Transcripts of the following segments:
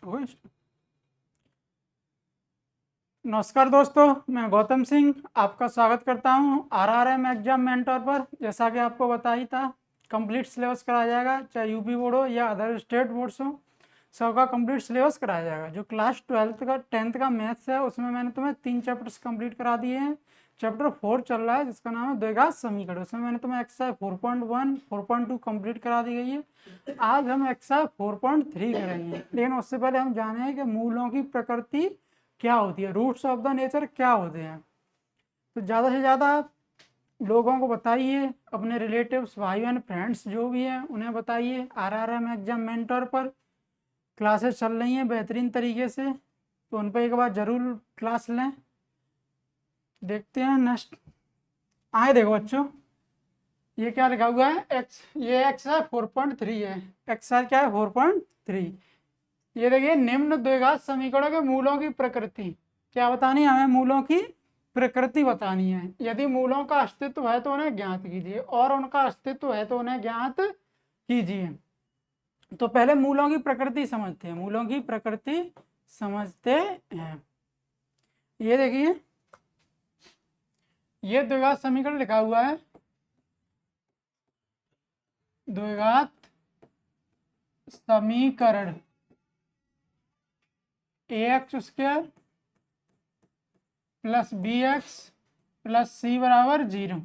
ओए, नमस्कार दोस्तों, मैं गौतम सिंह आपका स्वागत करता हूं आरआरएम एग्जाम मेंटर पर। जैसा कि आपको बता ही था, कंप्लीट सिलेबस कराया जाएगा, चाहे यूपी बोर्ड हो या अदर स्टेट बोर्ड्स हो, सबका कंप्लीट सिलेबस कराया जाएगा। जो क्लास 12th का 10th का मैथ्स है, उसमें मैंने तुम्हें 3 चैप्टर्स कंप्लीट करा दिए हैं। चैप्टर 4 चल रहा है, जिसका नाम है द्विघात समीकरण। उसमें मैंने तुम्हें एक्सरसाइज 4.1 4.2 कंप्लीट करा दी गई है। आज हम एक्सरसाइज 4.3 करेंगे, लेकिन उससे पहले हम जाने कि मूलों की प्रकृति क्या होती है, रूट्स ऑफ द नेचर क्या होते हैं। तो ज़्यादा से ज़्यादा लोगों को बताइए, अपने रिलेटिव्स, भाई बहन, फ्रेंड्स जो भी हैं उन्हें बताइए। आरआरएम एग्जाम मेंटर पर क्लासेस चल रही हैं बेहतरीन तरीके से, तो उन पर एक बार ज़रूर क्लास लें। देखते हैं नेक्स्ट। आए देखो बच्चों, ये क्या लिखा हुआ है, एक्स, ये एक्सरसाइज 4.3 है। एक्सरसाइज क्या है, 4.3। ये देखिए, निम्न द्विघात समीकरणों के मूलों की प्रकृति क्या बतानी है हमें, मूलों की प्रकृति बतानी है। यदि मूलों का अस्तित्व है तो उन्हें ज्ञात कीजिए, और उनका अस्तित्व है तो उन्हें ज्ञात कीजिए। तो पहले मूलों की प्रकृति समझते हैं, मूलों की प्रकृति समझते हैं। ये देखिए, ये द्विघात समीकरण लिखा हुआ है, द्विघात समीकरण ax² plus bx plus c बराबर 0।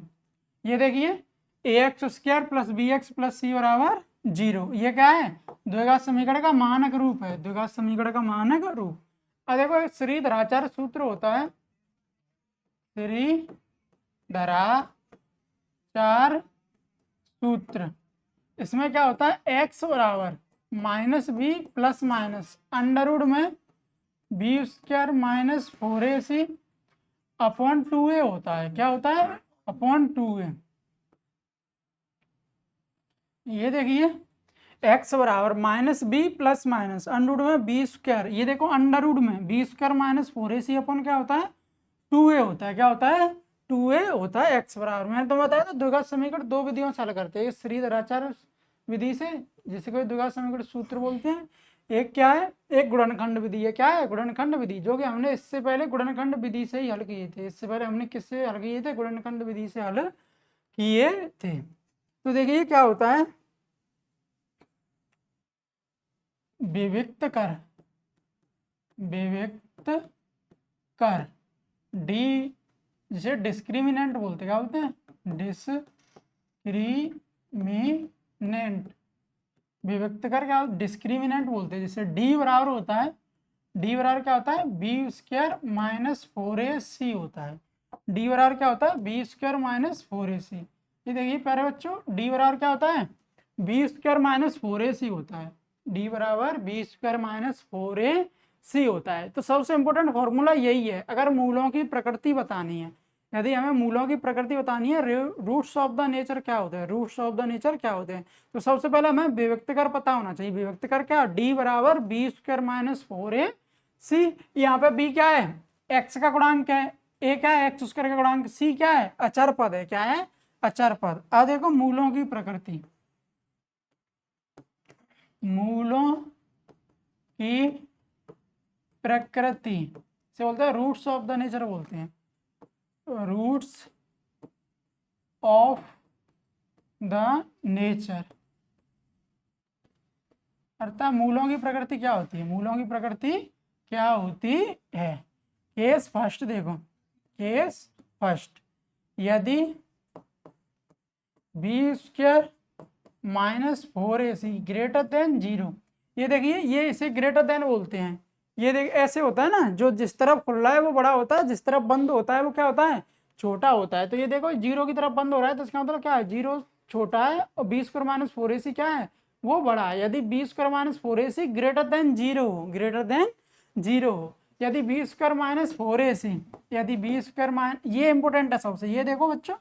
ये देखिए, ax² plus bx plus c बराबर 0, ये क्या है, द्विघात समीकरण का मानक रूप है, द्विघात समीकरण का मानक रूप। अब देखो, एक श्रीधराचार्य सूत्र होता है, श्रीधराचार्य सूत्र। इसमें क्या होता है, x बराबर minus b plus minus under root में b² minus 4ac upon 2a होता है। क्या होता है, अपॉन 2a। ये देखिए, x बराबर minus b plus minus under root में b², ये देखो अंडर रूट में b² माइनस 4ac अपॉन क्या होता है, 2a होता है। क्या होता है, 2a होता है। x बराबर, मैंने तो बताया था द्विघात समीकरण दो विधियों से हल करते हैं, श्रीधराचार्य विधि से, जिसे कोई द्विघात समीकरण सूत्र बोलते हैं। एक क्या है, एक गुणनखंड विधि है। क्या है, गुणनखंड विधि, जो कि हमने इससे पहले गुणनखंड विधि से ही हल किए थे। इससे पहले हमने किससे हल किए थे, गुणनखंड विधि से हल किए थे। तो देखिए क्या होता है, विविक्त कर, विविक्त कर डी, जिसे डिस्क्रिमिनेंट बोलते हैं। क्या बोलते हैं, डिस्क्रिमिनेंट। विविक्त कर क्या, डिस्क्रिमिनेंट बोलते हैं। जैसे डी बराबर होता है, डी बराबर क्या होता है, b² माइनस 4ac होता है। डी बराबर क्या होता है, b² माइनस 4ac। ये देखिए प्यारे बच्चों, डी बराबर क्या होता है, b² माइनस 4ac होता है। डी बराबर b² माइनस 4ac होता है। तो सबसे इंपॉर्टेंट फॉर्मूला यही है अगर मूलों की प्रकृति बतानी है। यदि हमें मूलों की प्रकृति बतानी है, रूट्स ऑफ द नेचर क्या होते हैं, रूट्स ऑफ द नेचर क्या होते हैं, तो सबसे पहले हमें विविक्त कर पता होना चाहिए। विविक्त कर क्या, डी बराबर b² माइनस 4ac। यहाँ पे b क्या है, x का गुणांक है, a क्या है, x² का गुणांक, c क्या है, अचर पद है। क्या है, अचर पद। अब देखो मूलों की प्रकृति, मूलों की प्रकृति से बोलते हैं रूट्स ऑफ द नेचर बोलते हैं, रूट्स ऑफ द नेचर। अर्थात मूलों की प्रकृति क्या होती है, मूलों की प्रकृति क्या होती है। केस फर्स्ट देखो, केस फर्स्ट, यदि b² minus 4ac greater than 0। ये देखिए, ये इसे ग्रेटर देन बोलते हैं। ये देख, ऐसे होता है ना, जो जिस तरफ खुल रहा है वो बड़ा होता है, जिस तरफ बंद होता है वो क्या होता है, छोटा होता है। तो ये देखो, 0 की तरफ बंद हो रहा है तो इसका मतलब क्या है, 0 छोटा है और b² माइनस 4ac क्या है, वो बड़ा है। यदि b² minus 4ac greater than 0 हो, ग्रेटर देन 0 हो, यदि b² माइनस 4ac, यदि b² माइनस, ये इंपोर्टेंट है सबसे, ये देखो बच्चों,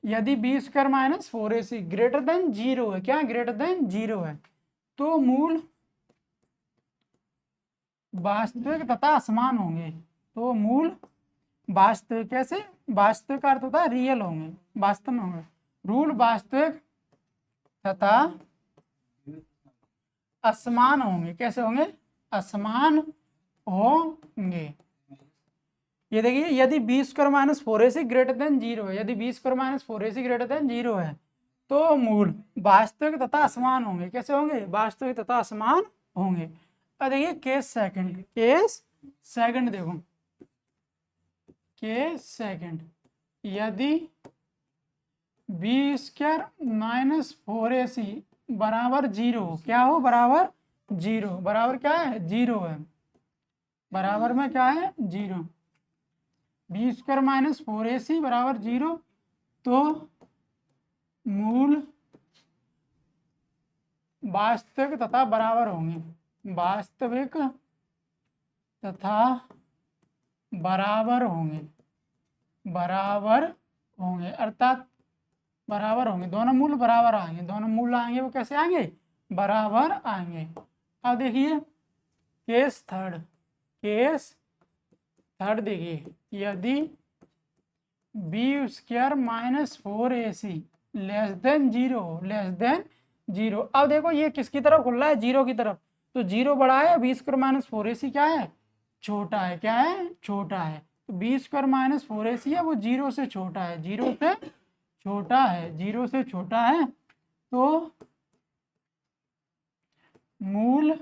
यदि b² minus 4ac greater than 0 है, क्या ग्रेटर देन 0 है, तो मूल वास्तविक तथा असमान होंगे। तो मूल वास्तविक, कैसे, वास्तविक का अर्थ होता है रियल होंगे, वास्तव में होंगे। रूल वास्तविक तथा असमान होंगे। कैसे होंगे, असमान होंगे। ये देखिए, यदि b square minus 4ac greater than 0 है, यदि b square minus 4ac greater than 0 है तो मूल वास्तविक तथा असमान होंगे। कैसे होंगे? वास्तविक तथा असमान होंगे। अब देखिए केस सेकंड, केस सेकंड देखो, केस सेकंड, यदि बी स्क्वायर माइनस 4ac बराबर 0, क्या हो? बराबर 0, बराबर क्या है? 0 है, बराबर में क्या है? 0। बी स्क्वायर माइनस 4ac बराबर 0 तो मूल वास्तविक तथा बराबर होंगे, वास्तविक तथा बराबर होंगे, बराबर होंगे, अर्थात बराबर होंगे, दोनों मूल बराबर आएंगे, दोनों मूल आएंगे वो कैसे आएंगे? बराबर आएंगे। अब देखिए केस थर्ड, केस थर्ड देखिए, यदि b square minus 4ac less than 0, less than 0। अब देखो ये किसकी तरफ खुल रहा है? 0 की तरफ, तो 0 बड़ा है, बी स्क्वायर माइनस 4ac क्या है? छोटा है। क्या है? छोटा है। तो बी स्क्वायर माइनस 4ac है वो 0 से छोटा है, 0 से छोटा है, 0 से छोटा है, तो मूल,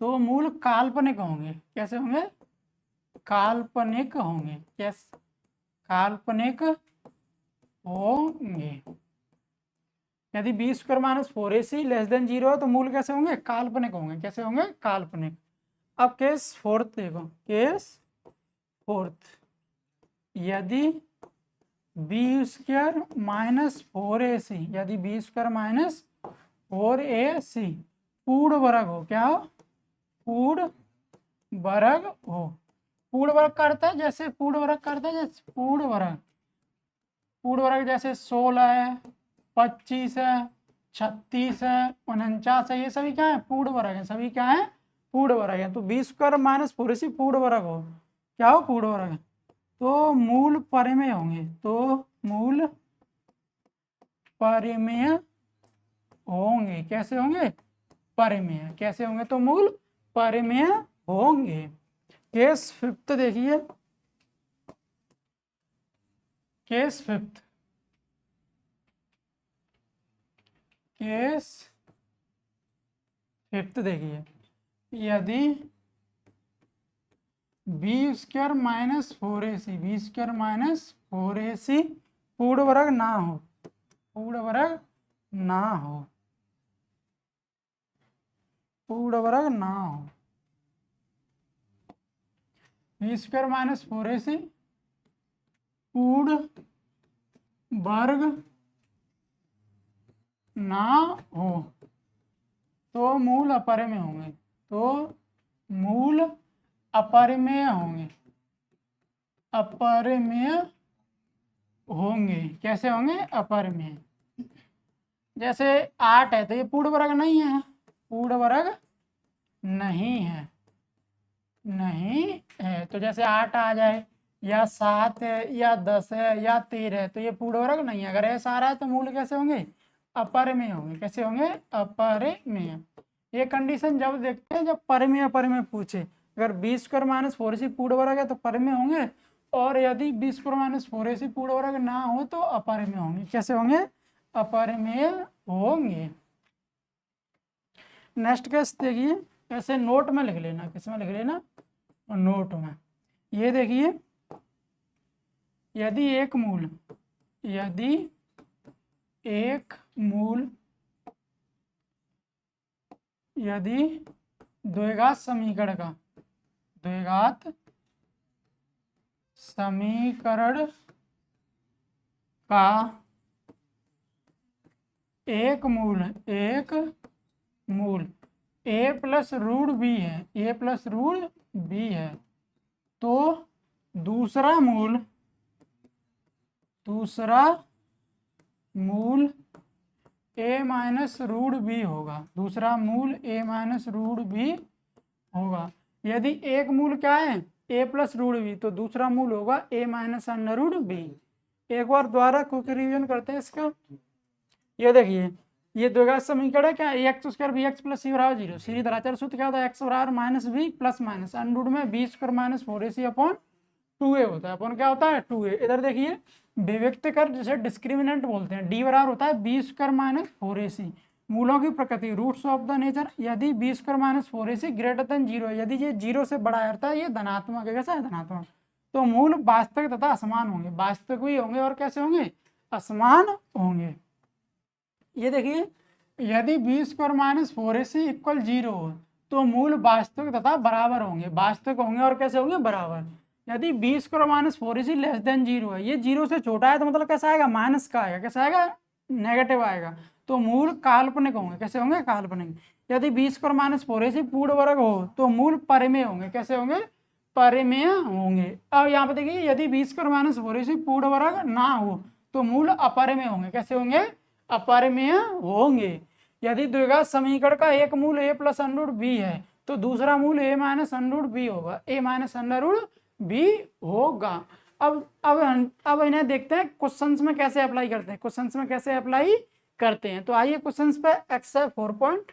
तो मूल काल्पनिक होंगे। कैसे होंगे? काल्पनिक होंगे। कैसे? काल्पनिक होंगे। यदि b square minus 4ac less than 0 है तो मूल कैसे होंगे? काल्पनिक होंगे। कैसे होंगे? काल्पनिक। अब केस फोर्थ देखो, केस फोर्थ, यदि बी स्क्वायर माइनस 4ac, यदि बी स्क्वायर माइनस 4ac पूर्ण वर्ग हो। क्या हो? पूर्ण वर्ग हो। पूर्ण वर्ग करता है, जैसे पूर्ण वर्ग करता है, जैसे पूर्ण वर्ग, पूर्ण वर्ग जैसे 16 है, 25 है, 36 है, 49 है, ये सभी क्या है? पूर्ण वर्ग है, सभी क्या है? पूर्ण वर्ग है। तो बी स्क्वायर माइनस 4ac पूर्ण वर्ग हो। क्या हो? पूर्ण वर्ग, तो मूल परिमेय होंगे, तो मूल परिमेय होंगे। कैसे होंगे? परिमेय। कैसे होंगे? तो मूल परिमेय होंगे। केस फिफ्थ देखिए, केस फिफ्थ, केस फिफ्थ देखिए, यदि b square minus 4ac, b square minus 4ac पूर्ण वर्ग ना हो, पूर्ण वर्ग ना हो, पूर्ण वर्ग ना हो, बी स्क्वायर माइनस 4ac पूर्ण वर्ग ना हो तो मूल अपरिमेय होंगे, तो मूल अपरिमेय होंगे, अपरिमेय होंगे। कैसे होंगे? अपरिमेय। जैसे 8 है तो ये पूर्ण वर्ग नहीं है, पूर्ण वर्ग नहीं है, नहीं है। तो जैसे 8 आ जाए, या 7 है, या 10 है, या 13 है, तो ये पूर्ण वर्ग नहीं है। अगर ऐसा आ रहा है तो मूल कैसे होंगे? अपरिमेय होंगे। कैसे होंगे? अपरिमेय। ये कंडीशन जब देखते हैं जब परिमेय अपरिमेय पूछे। अगर बी स्क्वायर माइनस 4ac पूर्ण वर्ग है तो परिमेय होंगे, और यदि बी स्क्वायर माइनस 4ac पूर्ण वर्ग ना हो तो अपरिमेय होंगे। कैसे होंगे? अपरिमेय होंगे। नेक्स्ट केस देखिए, ऐसे नोट में लिख लेना, किसमें लिख लेना? नोट में। ये देखिए, यदि एक मूल, यदि एक मूल, यदि द्विघात समीकरण का, द्विघात समीकरण का एक मूल, एक मूल a प्लस रूट बी है, a प्लस रूट बी है, तो दूसरा मूल, दूसरा मूल a माइनस रूट बी होगा, दूसरा मूल a माइनस रूट बी होगा। यदि एक मूल क्या है? a प्लस रूट बी, तो दूसरा मूल होगा a minus under root b. एक बार दोबारा क्विक रिवीजन करते हैं इसका। ये देखिए, ये द्विघात समीकरण है क्या, a x square b x plus c बराबर 0। सीरीधराचार सूत्र क्या होता है, एक्स बराबर minus b plus minus under root में b square minus 4ac upon 2a होता है। अपॉन क्या होता है 2a। इधर देखिए विभक्त कर जिसे डिस्क्रिमिनेंट बोलते हैं, डी बराबर होता है बी स्क्वायर माइनस 4ac। मूलों की प्रकृति रूट्स ऑफ द नेचर, यदि b square minus 4ac greater than 0 है, यदि ये 0 से बड़ा रहता है, ये धनात्मक है, कैसा है धनात्मक, तो मूल वास्तविक तथा असमान होंगे। वास्तविक भी होंगे और कैसे होंगे, असमान होंगे। ये देखिए यदि b square minus 4ac equal 0 हो तो मूल वास्तविक तथा बराबर होंगे। वास्तविक होंगे और कैसे होंगे, बराबर। यदि b square minus 4ac less than 0 है, ये 0 से छोटा है, तो मतलब कैसा आएगा, माइनस का आएगा, कैसा आएगा, नेगेटिव आएगा, तो मूल काल्पनिक होंगे। कैसे होंगे, काल्पनिक। यदि बी स्क्वायर माइनस 4ac पूर्ण वर्ग हो तो मूल परिमेय होंगे। कैसे होंगे, परिमेय होंगे। अब यहाँ पे देखिए यदि बी स्क्वायर माइनस 4ac पूर्ण वर्ग ना हो तो मूल अपरिमेय होंगे। कैसे होंगे, अपरिमेय होंगे। यदि द्विघात समीकरण का एक मूल a plus under root b है तो दूसरा मूल a minus under root b होगा, a minus under root b होगा। अब इन्हें देखते हैं क्वेश्चंस में कैसे अप्लाई करते हैं, क्वेश्चंस में कैसे अप्लाई करते हैं। तो आइए क्वेश्चंस पे एक्सरसाइज 4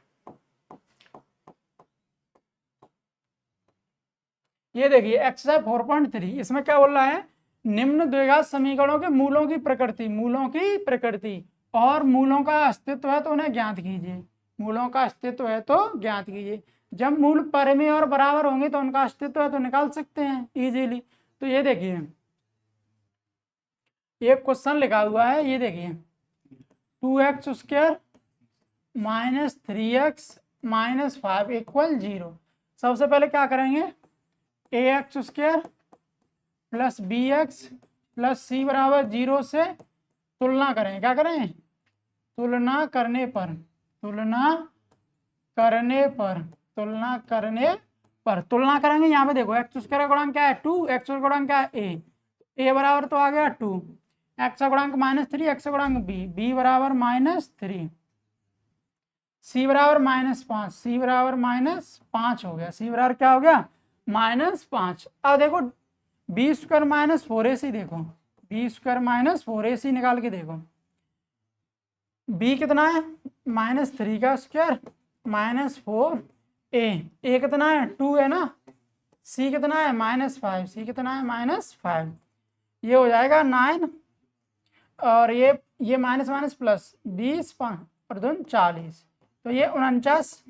ये देखिए एक्सरसाइज 4.3, इसमें क्या बोल रहा है, निम्न द्विघात समीकरणों के मूलों की प्रकृति, मूलों की प्रकृति और मूलों का अस्तित्व है तो उन्हें ज्ञात कीजिए। मूलों का अस्तित्व है तो ज्ञात कीजिए। जब मूल परिमेय और बराबर होंगे तो उनका अस्तित्व है तो निकाल सकते हैं इजीली। तो ये देखिए एक क्वेश्चन लिखा हुआ है, ये देखिए 2x square minus 3x minus 5 equal 0। सबसे पहले क्या करेंगे, a x square plus b x plus c बराबर 0 से तुलना करें। क्या करें, तुलना करने पर, तुलना करने पर, तुलना करने पर तुलना करेंगे। यहाँ पे देखो एक्स स्क्वायर का गुणांक क्या है 2, एक्स का गुणांक क्या है a बराबर तो आ गया 2, एक्स का गुणांक -3, एक्स का गुणांक b बराबर -3, c बराबर -5, c बराबर -5 हो गया, c बराबर क्या हो गया, -5। अब देखो बी स्क्वायर माइनस 4ac, देखो बी स्क्वायर माइनस 4ac निकाल के देखो, b कितना है -3 का स्क्वायर -4a, कितना है 2 है ना, c कितना है -5, c कितना है -5, ये हो जाएगा 9 और ये माइनस माइनस प्लस 20 और 2 40, तो ये 49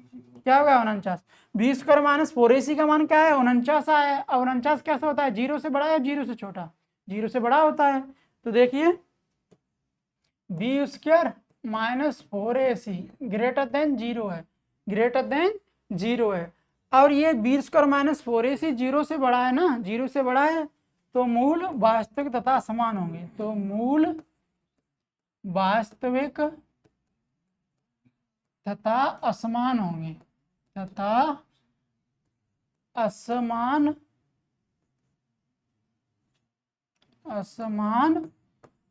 क्या होगा 49। बी स्क्वायर माइनस 4ac का मान क्या है 49 आया है। अब 49 कैसे होता है, 0 से बड़ा है 0 से छोटा, 0 से बड़ा होता है। तो देखिए b square minus 4ac greater than 0 है, ग्रेटर देन 0 है। और ये बी स्क्वायर माइनस 4ac 0 से बड़ा है ना, 0 से बड़ा है, तो मूल वास्तविक तथा समान होंगे। तो मूल वास्तविक तथा असमान होंगे, तथा असमान, असमान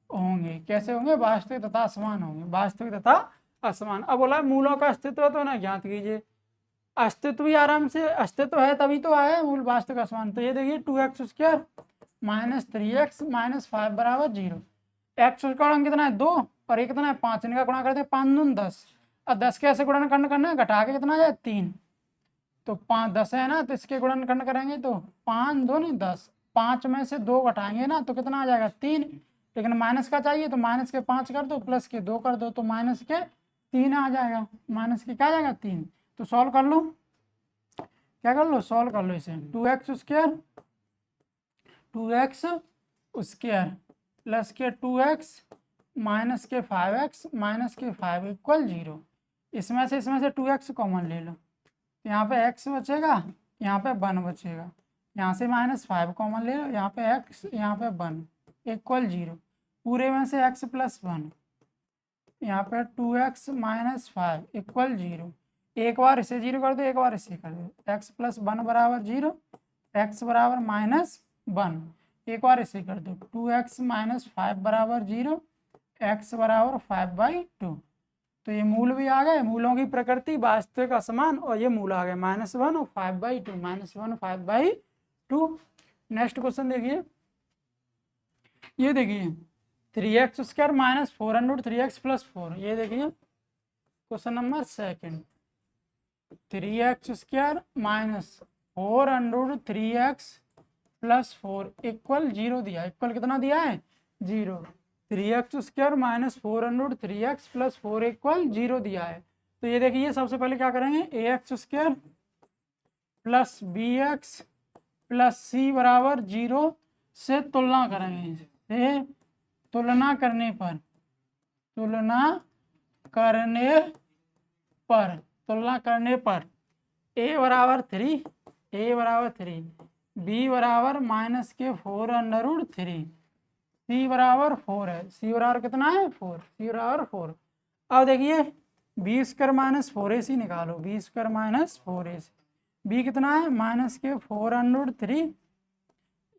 होंगे। कैसे होंगे, वास्तविक तथा असमान होंगे, वास्तविक तथा असमान। अब बोला मूलों का अस्तित्व तो ना ज्ञात कीजिए, अस्तित्व भी आराम से, अस्तित्व है तभी तो आया मूल वास्तविक असमान। तो ये देखिए 2x square minus 3x minus 5 बराबर 0, एक्स का गुणांक कितना है 2 और ये कितना है 5, इनका गुणा करते हैं 5 दून 10, और 10 के ऐसे गुणनखंड करना है, घटा के कितना है 3, तो 5 10 है ना, तो इसके गुणनखंड करेंगे तो 5 दूनी 10, 5 में से 2 घटाएंगे ना तो कितना आ जाएगा 3, लेकिन माइनस का चाहिए तो माइनस के 5 कर दो, प्लस के 2 कर दो, तो माइनस के 3 आ जाएगा, माइनस के क्या आ जाएगा 3। तो सॉल्व कर लो, क्या कर लो, सॉल्व कर लो इसे। 2x square, 2x square plus के 2x माइनस के 5x माइनस के 5 इक्वल 0। इसमें से 2x कॉमन ले लो, यहाँ पे x बचेगा, यहाँ पे 1 बचेगा, यहाँ से -5 कॉमन ले लो, यहाँ पे x, यहाँ पे 1 इक्वल 0, पूरे में से x प्लस 1, यहाँ पे 2x माइनस 5 इक्वल 0। एक बार इसे 0 कर दो, एक बार इसे कर दो, x प्लस 1 बराबर 0, x बराबर -1, एक बार इसे कर दो, 2x माइनस 5 बराबर 0, x बराबर 5/2। तो ये मूल भी आ गए, मूलों की प्रकृति वास्तविक असमान, और ये मूल आ गए -1 और 5/2, -1 और 5/2। नेक्स्ट क्वेश्चन देखिए, ये देखिए 3x square minus 4 3x plus 4, ये देखिए question number second, 3x² minus 4√3x plus 4 equal 0 दिया है। इक्वल कितना दिया है? 0। 3x² minus 4√3x plus 4 equal 0 दिया है। तो ये देखिए, सबसे पहले क्या करेंगे, ax² plus bx plus c बराबर 0 से तुलना करेंगे। से तुलना करने पर a बराबर 3, b बराबर माइनस के 4√3, c बराबर 4 है। c बराबर कितना है? 4। c बराबर 4। अब देखिए b² माइनस 4ac निकालो। b² माइनस 4ac, b कितना है? माइनस के 4√3,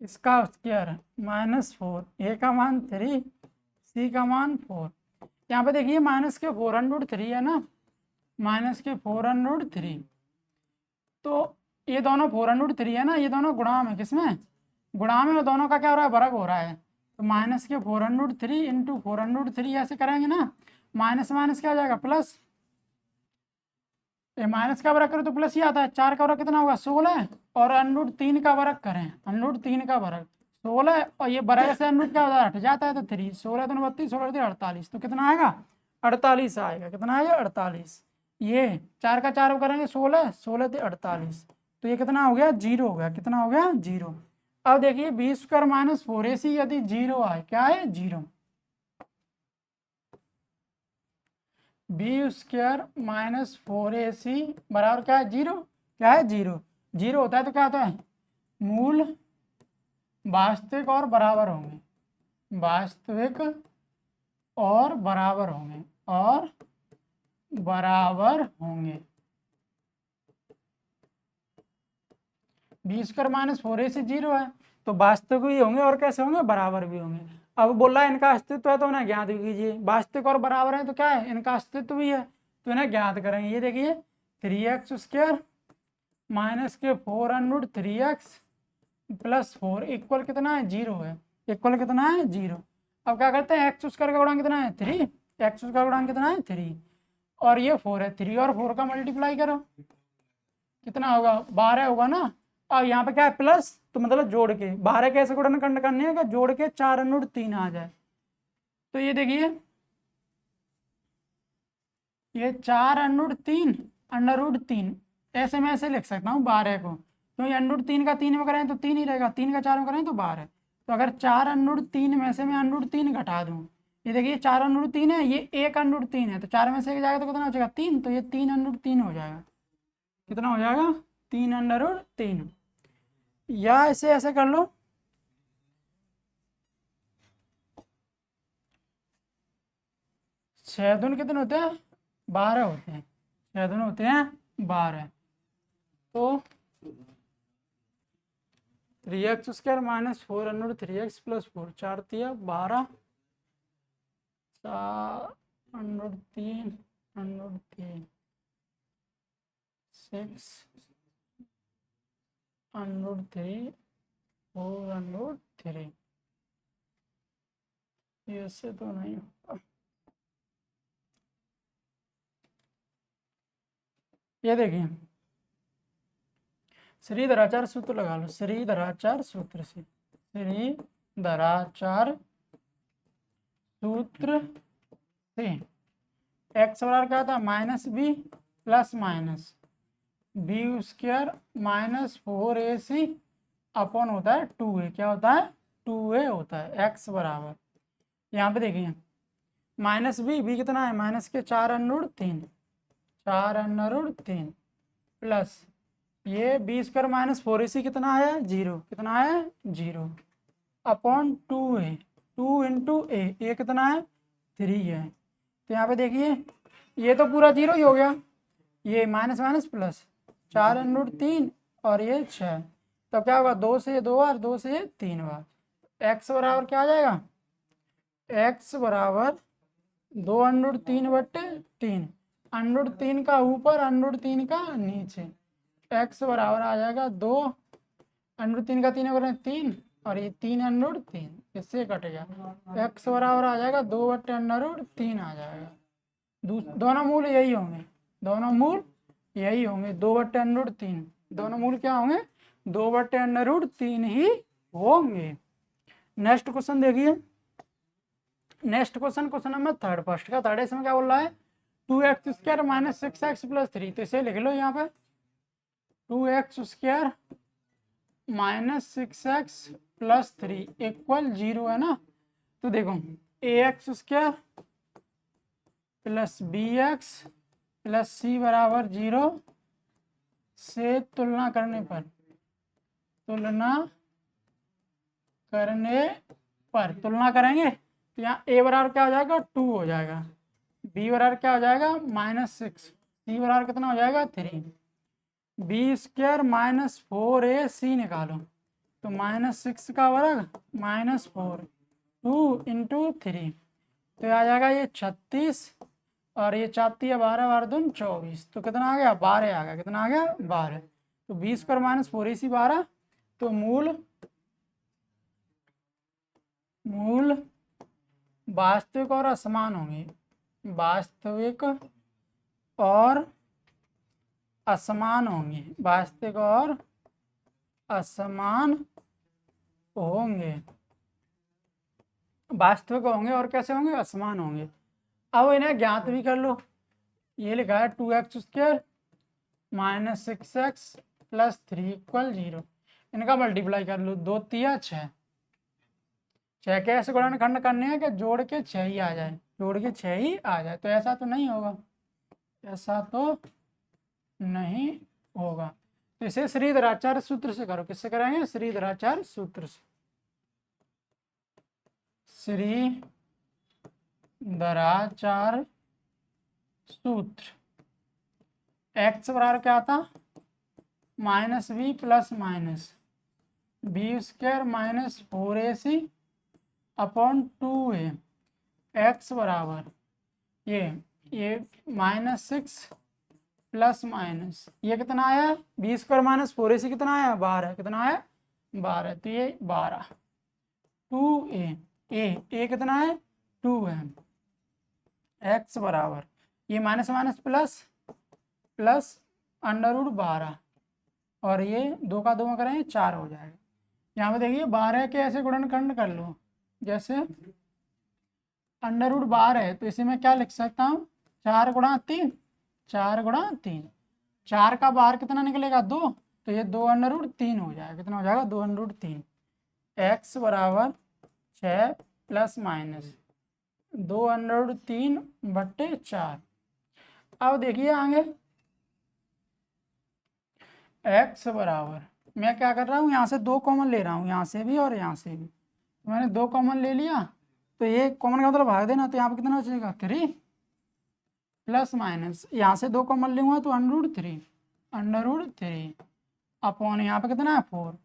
इसका स्क्वायर माइनस 4, a का मान 3, c का मान 4। यहाँ पे देखिए माइनस के 4√3 है ना, माइनस के 4√3, तो ये दोनों 4√3 है ना, ये दोनों गुणा में, किसमें? गुणा में, और दोनों का क्या हो रहा है? वर्ग हो रहा है। तो माइनस के 4√3 इंटू 4√3 ऐसे करेंगे ना, माइनस माइनस क्या हो जाएगा? प्लस। ये माइनस का वर्ग करो तो प्लस ही आता है। 4 का वर्ग कितना होगा? 16, और √3 का वर्ग करें, √3 का वर्ग 16, और ये वर्ग से √ क्या होता है? हट जाता है, तो 3, 16 दूनी 32, 16 3 48, तो कितना आएगा? 48 आएगा। कितना आएगा? 48। ये 4 का 4 करेंगे 16, 16 3 48, तो ये कितना हो गया? 0 हो गया। कितना हो गया? 0। अब देखिए b² माइनस 4ac यदि 0 आए, क्या है? 0। b² माइनस 4ac बराबर क्या है? 0। क्या है? 0। 0 होता है तो क्या होता है? मूल वास्तविक और बराबर होंगे, वास्तविक और बराबर होंगे, और बराबर होंगे। b² माइनस 4ac 0 है, तो वास्तविक भी होंगे और कैसे होंगे? बराबर भी होंगे। अब बोल रहा है इनका अस्तित्व है तो उन्हें ज्ञात भी कीजिए। वास्तविक और बराबर है तो क्या है? इनका अस्तित्व भी है, तो इन्हें ज्ञात करेंगे। ये देखिए 3x² माइनस के 4√3x प्लस 4 इक्वल कितना है? 0 है। इक्वल कितना है? 0। अब क्या करते हैं, x² का गुणांक कितना है? 3। x² का गुणांक कितना है? 3, और ये 4 है। 3 और 4 का मल्टीप्लाई करो, कितना होगा? 12 होगा ना। और यहाँ पे क्या है? प्लस, तो मतलब जोड़ के। 12 कैसे गुणन करने है? जोड़ के 4√3 आ जाए। तो ये देखिए, ये 4√3 ऐसे मैं ऐसे लिख सकता हूँ 12 को, तो ये √3 का 3 में करें तो 3 ही रहेगा, 3 का 4 में करें तो 12। तो अगर 4√3 में से मैं √3 घटा दूँ, ये देखिए 4√3 है, ये 1 है, तो 4 में से 1 जाएगा तो कितना हो जाएगा? 3, तो ये 3 हो जाएगा। कितना हो जाएगा? 3 या ऐसे ऐसे कर लो, 6 दून कितने होते हैं? 12 होते हैं। 6 दून होते हैं 12। तो 3x² माइनस 4√3x प्लस 4, 4 तिया 12, 4√3 √3 6 √3 4√3, ऐसे तो नहीं होगा। ये देखिए, श्रीधराचार्य सूत्र लगा लो। श्रीधराचार्य सूत्र से, श्रीधराचार्य सूत्र से x बराबर क्या था? -b plus minus b² minus 4ac upon होता है 2a। क्या होता है? 2a होता है। x बराबर, यहाँ पे देखिए -b कितना है? माइनस के 4√3 प्लस ये b² माइनस 4ac कितना है? 0। कितना है? 0 अपॉन 2a, 2 इंटू a कितना है? 3 है। तो यहाँ पे देखिए ये तो पूरा 0 ही हो गया, ये माइनस माइनस प्लस 4√3 और ये 6, तो क्या होगा? 2 से 2 बार, 2 से 3 बार। x बराबर क्या आ जाएगा? x बराबर 2√3/3, √3 का ऊपर, √3 का नीचे। x बराबर आ जाएगा 2, √3 का 3 करें 3, और ये 3 √3, इससे कट गया। x बराबर आ जाएगा 2/√3 आ जाएगा। दोनों मूल यही होंगे, दोनों मूल यही होंगे, 2/√3, दोनों मूल क्या होंगे, 2/√3 ही होंगे। नेक्स्ट क्वेश्चन देखिए, next question number third, first का थर्ड, इसमें क्या बोल रहा है, 2x² - 6x + 3, तो इसे लिख लो यहाँ पे 2x² - 6x + 3 = 0 है ना। तो देखो ax² + bx + c = 0 से तुलना करने पर तुलना करेंगे तो यहाँ a बराबर क्या हो जाएगा, 2 हो जाएगा, b बराबर क्या हो जाएगा, -6, c बराबर कितना हो जाएगा, 3, b² - 4ac निकालो, तो -6 का वर्ग -4, 2 × 3, तो आ जाएगा ये 36, और ये 4 × 12 = 24, तो कितना आ गया, 12 आ गया, कितना आ गया, 12, तो b² - 4ac 12, तो मूल वास्तविक और असमान होंगे, वास्तविक और असमान होंगे, वास्तविक और असमान होंगे, वास्तविक होंगे और कैसे होंगे, असमान होंगे। अब इन्हें ज्ञात भी कर लो, ये लिखा है 2x² - 6x + 3 = 0, इनका मल्टीप्लाई कर लो, 2 × 3 = 6, 6 के ऐसे गुणनखंड करने हैं कि जोड़ के 6 ही आ जाए, जोड़ के 6 ही आ जाए, तो ऐसा तो नहीं होगा, ऐसा तो नहीं होगा, तो इसे श्रीधराचार्य सूत्र से करो, किससे करेंगे, श्रीधराचार्य सूत्र से, श्रीधराचार्य सूत्र, x बराबर क्या था, -b + -b² - 4ac / 2a, x बराबर ये -6 + ये कितना आया, b² - 4ac कितना आया, 12, कितना आया, 12, तो ये 12, 2a, a कितना है, 2 है, x बराबर ये माइनस प्लस √12, और ये 2 का 2 करें 4 हो जाएगा। यहाँ पे देखिए 12 के ऐसे गुणनखंड कर लो, जैसे √12 है तो इसे मैं क्या लिख सकता हूँ, 4 × 3, 4 × 3, 4 का बाहर कितना निकलेगा, 2, तो ये 2√3 हो जाएगा, कितना हो जाएगा, 2√3, x बराबर 6 ± 2√3/4। अब देखिए आगे x बराबर, मैं क्या कर रहा हूँ, यहाँ से 2 कॉमन ले रहा हूँ, यहाँ से भी और यहाँ से भी, तो मैंने 2 कॉमन ले लिया, तो ये कॉमन का मतलब भाग देना, तो यहाँ पे कितना बचेगा, 3 ± यहाँ से 2 कॉमन लूँगा तो √3 अपॉन यहाँ पे कितना है 4,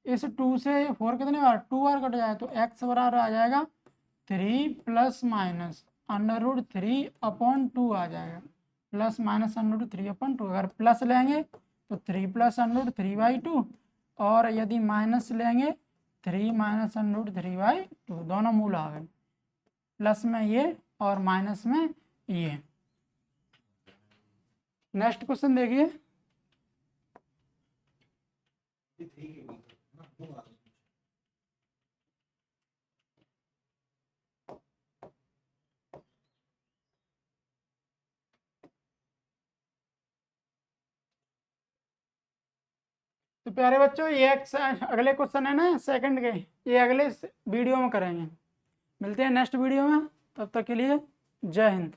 इस 2 से 4 कितने बार, 2 बार कट जाए, तो x बराबर आ जाएगा 3 ± √3/2 आ जाएगा, ±√3/2, अगर प्लस लेंगे तो 3 + √3/2, और यदि माइनस लेंगे 3 - √3/2, दोनों मूल आ गए, प्लस में ये और माइनस में ये। नेक्स्ट क्वेश्चन देखिए, तो प्यारे बच्चों ये अगले क्वेश्चन है ना सेकंड के, ये अगले वीडियो में करेंगे, मिलते हैं नेक्स्ट वीडियो में, तब तक के लिए जय हिंद।